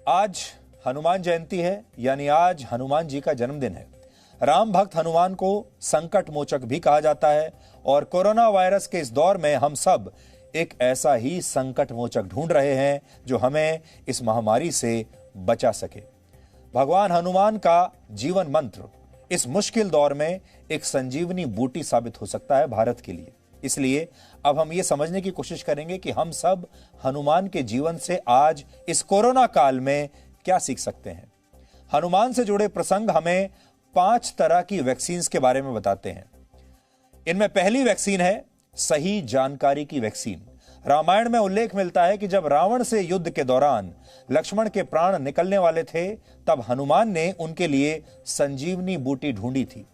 आज हनुमान जयंती है, यानी आज हनुमान जी का जन्मदिन है। राम भक्त हनुमान को संकट मोचक भी कहा जाता है और कोरोना वायरस के इस दौर में हम सब एक ऐसा ही संकट मोचक ढूंढ रहे हैं जो हमें इस महामारी से बचा सके। भगवान हनुमान का जीवन मंत्र इस मुश्किल दौर में एक संजीवनी बूटी साबित हो सकता है भारत के लिए। इसलिए अब हम ये समझने की कोशिश करेंगे कि हम सब हनुमान के जीवन से आज इस कोरोना काल में क्या सीख सकते हैं। हनुमान से जुड़े प्रसंग हमें 5 तरह की वैक्सीन के बारे में बताते हैं। इनमें पहली वैक्सीन है सही जानकारी की वैक्सीन। रामायण में उल्लेख मिलता है कि जब रावण से युद्ध के दौरान लक्ष्मण के प्राण निकलने वाले थे, तब हनुमान ने उनके लिए संजीवनी बूटी ढूंढी थी।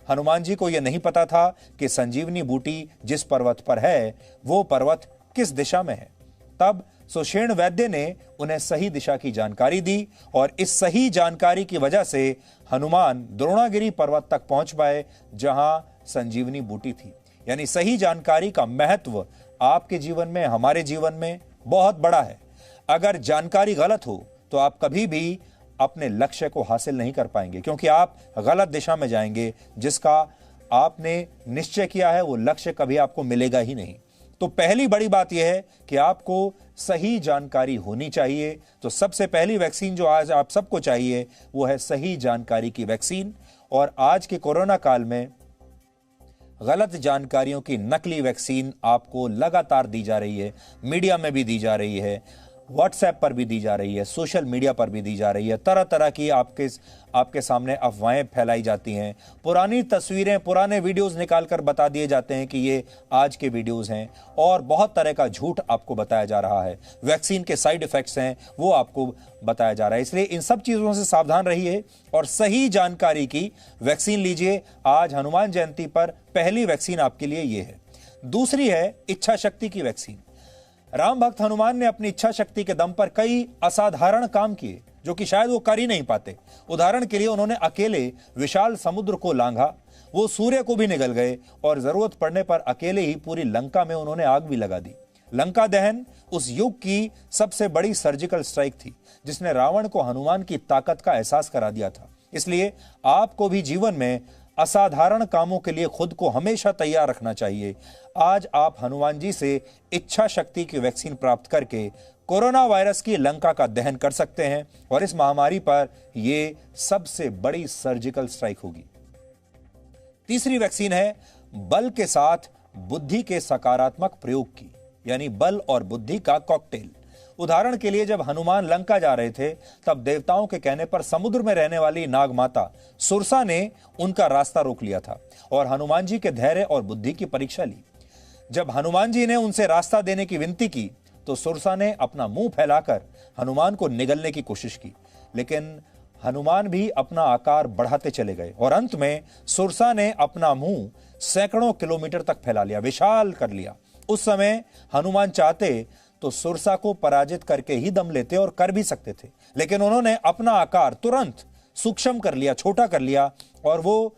हनुमान जी को यह नहीं पता था कि संजीवनी बूटी जिस पर्वत पर है वो पर्वत किस दिशा में है। तब सुषेण वैद्य ने उन्हें सही दिशा की जानकारी दी और इस सही जानकारी की वजह से हनुमान द्रोणागिरी पर्वत तक पहुंच पाए जहां संजीवनी बूटी थी। यानी सही जानकारी का महत्व आपके जीवन में, हमारे जीवन में बहुत बड़ा है। अगर जानकारी गलत हो तो आप कभी भी अपने लक्ष्य को हासिल नहीं कर पाएंगे, क्योंकि आप गलत दिशा में जाएंगे। जिसका आपने निश्चय किया है वो लक्ष्य कभी आपको मिलेगा ही नहीं। तो पहली बड़ी बात यह है कि आपको सही जानकारी होनी चाहिए। तो सबसे पहली वैक्सीन जो आज आप सबको चाहिए वो है सही जानकारी की वैक्सीन। और आज के कोरोना काल में गलत जानकारियों की नकली वैक्सीन आपको लगातार दी जा रही है। मीडिया में भी दी जा रही है, व्हाट्सएप पर भी दी जा रही है, सोशल मीडिया पर भी दी जा रही है। तरह तरह की आपके सामने अफवाहें फैलाई जाती हैं। पुरानी तस्वीरें, पुराने वीडियोस निकालकर बता दिए जाते हैं कि ये आज के वीडियोस हैं और बहुत तरह का झूठ आपको बताया जा रहा है। वैक्सीन के साइड इफेक्ट्स हैं वो आपको बताया जा रहा है। इसलिए इन सब चीजों से सावधान रहिए और सही जानकारी की वैक्सीन लीजिए। आज हनुमान जयंती पर पहली वैक्सीन आपके लिए ये है। दूसरी है इच्छा शक्ति की वैक्सीन। राम भक्त हनुमान ने अपनी इच्छा शक्ति के दम पर कई असाधारण काम किए जो कि शायद वो कर ही नहीं पाते। उदाहरण के लिए उन्होंने अकेले विशाल समुद्र को लांघा, वो सूर्य को भी निगल गए और जरूरत पड़ने पर अकेले ही पूरी लंका में उन्होंने आग भी लगा दी। लंका दहन उस युग की सबसे बड़ी सर्जिकल स्ट्राइक थी जिसने रावण को हनुमान की ताकत का एहसास करा दिया था। इसलिए आपको भी जीवन में असाधारण कामों के लिए खुद को हमेशा तैयार रखना चाहिए। आज आप हनुमान जी से इच्छा शक्ति की वैक्सीन प्राप्त करके कोरोना वायरस की लंका का दहन कर सकते हैं और इस महामारी पर यह सबसे बड़ी सर्जिकल स्ट्राइक होगी। तीसरी वैक्सीन है बल के साथ बुद्धि के सकारात्मक प्रयोग की, यानी बल और बुद्धि का कॉकटेल। उदाहरण के लिए जब हनुमान लंका जा रहे थे तब देवताओं के कहने पर समुद्र में रहने वाली नाग माता सुरसा ने उनका रास्ता रोक लिया था और हनुमान जी के धैर्य और बुद्धि की परीक्षा ली। जब हनुमान जी ने उनसे रास्ता देने की विनती की तो सुरसा ने अपना मुंह फैलाकर हनुमान को निगलने की कोशिश की, लेकिन हनुमान भी अपना आकार बढ़ाते चले गए और अंत में सुरसा ने अपना मुंह सैकड़ों किलोमीटर तक फैला लिया, विशाल कर लिया। उस समय हनुमान चाहते तो सुरसा को पराजित करके ही दम लेते और कर भी सकते थे, लेकिन उन्होंने अपना आकार तुरंत सूक्ष्म कर लिया, छोटा कर लिया और वो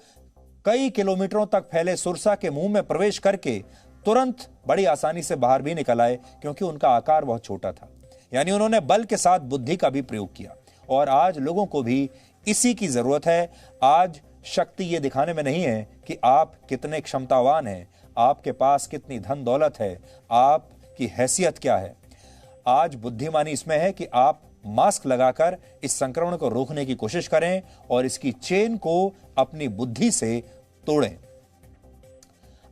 कई किलोमीटरों तक फैले सुरसा के मुंह में प्रवेश करके तुरंत बड़ी आसानी से बाहर भी निकल आए, क्योंकि उनका आकार बहुत छोटा था। यानी उन्होंने बल के साथ बुद्धि का भी प्रयोग किया। और आज लोगों को भी इसी की जरूरत है। आज शक्ति ये दिखाने में नहीं है कि आप कितने क्षमतावान हैं, आपके पास कितनी धन दौलत है, आपकी हैसियत क्या है। आज बुद्धिमानी इसमें है कि आप मास्क लगाकर इस संक्रमण को रोकने की कोशिश करें और इसकी चेन को अपनी बुद्धि से तोड़ें।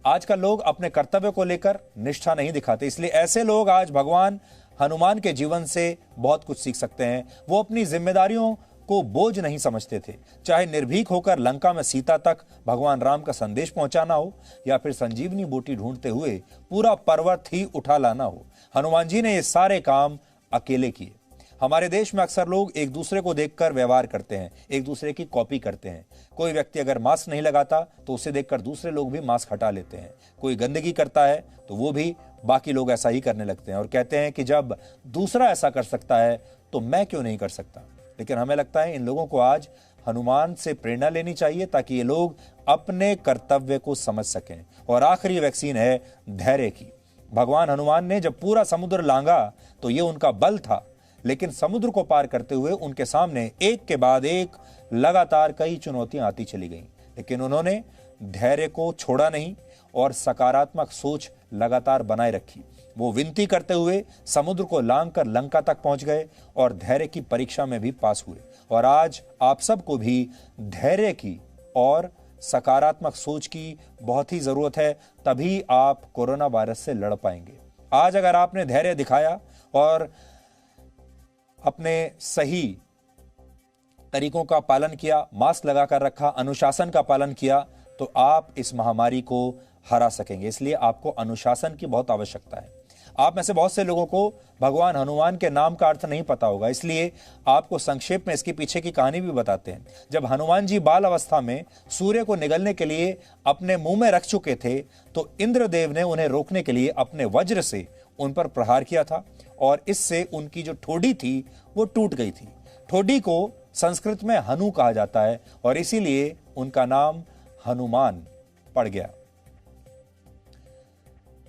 आजकल लोग अपने कर्तव्य को लेकर निष्ठा नहीं दिखाते, इसलिए ऐसे लोग आज भगवान हनुमान के जीवन से बहुत कुछ सीख सकते हैं। वो अपनी जिम्मेदारियों को बोझ नहीं समझते थे, चाहे निर्भीक होकर लंका में सीता तक भगवान राम का संदेश पहुंचाना हो या फिर संजीवनी बूटी ढूंढते हुए पूरा पर्वत ही उठा लाना हो। हनुमान जी ने ये सारे काम अकेले किए। हमारे देश में अक्सर लोग एक दूसरे को देखकर व्यवहार करते हैं, एक दूसरे की कॉपी करते हैं। कोई व्यक्ति अगर मास्क नहीं लगाता तो उसे देखकर दूसरे लोग भी मास्क हटा लेते हैं। कोई गंदगी करता है तो वो भी बाकी लोग ऐसा ही करने लगते हैं और कहते हैं कि जब दूसरा ऐसा कर सकता है तो मैं क्यों नहीं कर सकता। लेकिन हमें लगता है इन लोगों को आज हनुमान से प्रेरणा लेनी चाहिए ताकि ये लोग अपने कर्तव्य को समझ सकें। और आखिरी वैक्सीन है धैर्य की। भगवान हनुमान ने जब पूरा समुद्र लांघा तो ये उनका बल था, लेकिन समुद्र को पार करते हुए उनके सामने एक के बाद एक लगातार कई चुनौतियां आती चली गईं, लेकिन उन्होंने धैर्य को छोड़ा नहीं और सकारात्मक सोच लगातार बनाए रखी। वो विनती करते हुए समुद्र को लांघकर लंका तक पहुंच गए और धैर्य की परीक्षा में भी पास हुए। और आज आप सबको भी धैर्य की और सकारात्मक सोच की बहुत ही जरूरत है, तभी आप कोरोना वायरस से लड़ पाएंगे। आज अगर आपने धैर्य दिखाया और अपने सही तरीकों का पालन किया, मास्क लगाकर रखा, अनुशासन का पालन किया, तो आप इस महामारी को हरा सकेंगे। इसलिए आपको अनुशासन की बहुत आवश्यकता है। आप में से बहुत से लोगों को भगवान हनुमान के नाम का अर्थ नहीं पता होगा, इसलिए आपको संक्षेप में इसके पीछे की कहानी भी बताते हैं। जब हनुमान जी बाल अवस्था में सूर्य को निगलने के लिए अपने मुंह में रख चुके थे, तो इंद्रदेव ने उन्हें रोकने के लिए अपने वज्र से उन पर प्रहार किया था और इससे उनकी जो ठोडी थी वो टूट गई थी। ठोडी को संस्कृत में हनु कहा जाता है और इसीलिए उनका नाम हनुमान पड़ गया।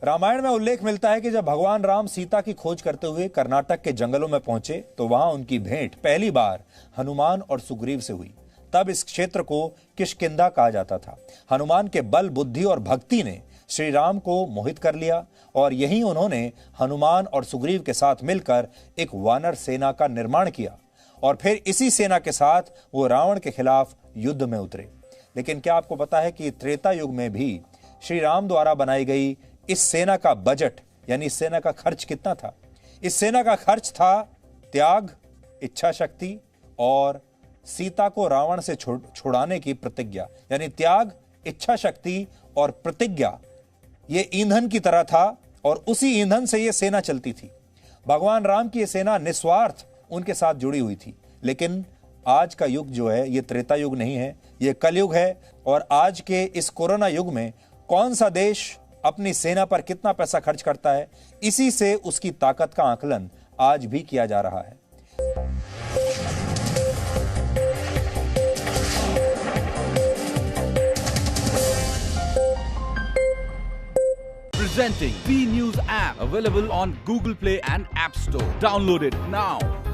रामायण में उल्लेख मिलता है कि जब भगवान राम सीता की खोज करते हुए कर्नाटक के जंगलों में पहुंचे, तो वहां उनकी भेंट पहली बार हनुमान और सुग्रीव से हुई। तब इस क्षेत्र को किष्किंधा कहा जाता था। हनुमान के बल, बुद्धि और भक्ति ने श्री राम को मोहित कर लिया और यही उन्होंने हनुमान और सुग्रीव के साथ मिलकर एक वानर सेना का निर्माण किया और फिर इसी सेना के साथ वो रावण के खिलाफ युद्ध में उतरे। लेकिन क्या आपको पता है कि त्रेता युग में भी श्री राम द्वारा बनाई गई इस सेना का बजट यानी इस सेना का खर्च कितना था? इस सेना का खर्च था त्याग, इच्छा शक्ति और सीता को रावण से छुड़ाने की प्रतिज्ञा। यानी त्याग, इच्छा शक्ति और प्रतिज्ञा ये ईंधन की तरह था और उसी ईंधन से ये सेना चलती थी। भगवान राम की ये सेना निस्वार्थ उनके साथ जुड़ी हुई थी। लेकिन आज का युग जो है ये त्रेता युग नहीं है, ये कलयुग है। और आज के इस कोरोना युग में कौन सा देश अपनी सेना पर कितना पैसा खर्च करता है, इसी से उसकी ताकत का आकलन आज भी किया जा रहा है। Presenting B News app, available on Google Play and App Store. Download it now.